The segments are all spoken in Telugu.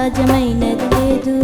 అసాధ్యమైనది లేదు.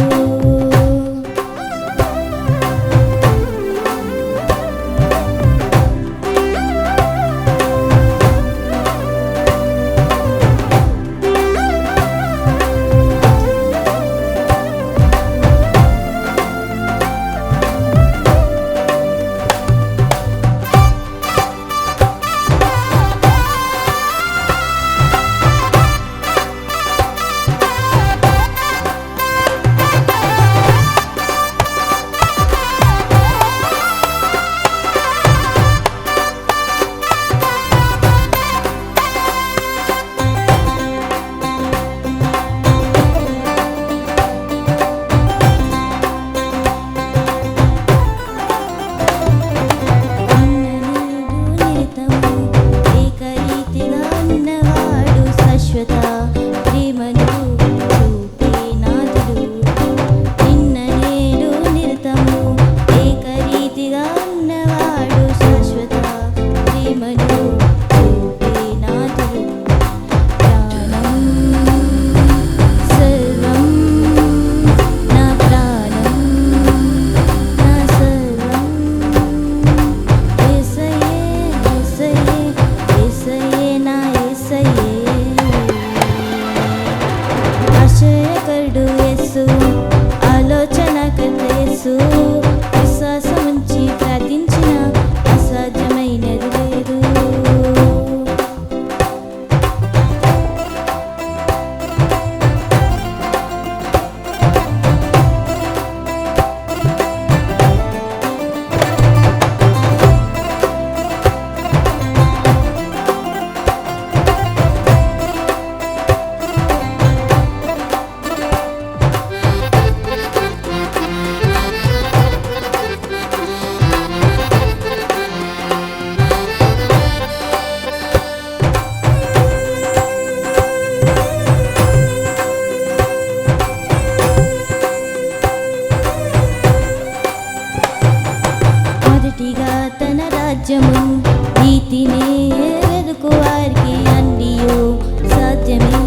విశ్వాసముంచి ప్రార్థించిన అసాధ్యమైనది లేదు. తన రాజ్యము నీతినే వెదుకు వారికి అన్నియు సాధ్యమే,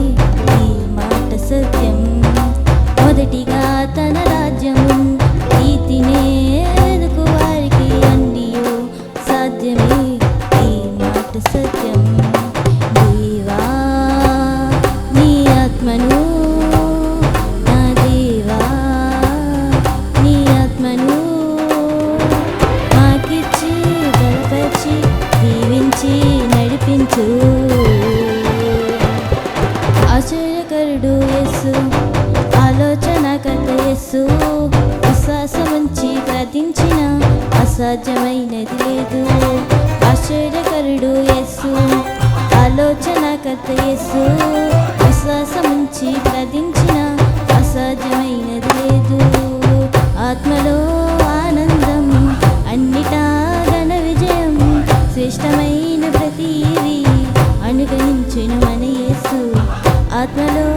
ఈ మాట సత్యం. మొదటిగా తన రాజ్యము నీతినే వెదుకు వారికి అన్నియు సాధ్యమే, ఈ మాట సత్యం. దేవా నీ ఆత్మను, నా దేవా నీ ఆత్మను దీవించి నడిపించు. ఆశ్చర్యకరుడు యేసు, ఆలోచనకర్త యేసు, విశ్వాసముంచి ప్రార్థించిన అసాధ్యమైనది లేదు. ఆశ్చర్యకరుడు యేసు, ఆలోచనకర్త యేసు, విశ్వాసముంచి ప్రార్థించిన అసాధ్యమైనది లేదు. ఆత్మలో ఆనందం, అన్నిటా ఘన విజయం, శ్రేష్టమైన ప్రతిదీ అనుగమించెను మన యేసు. ఆత్మలో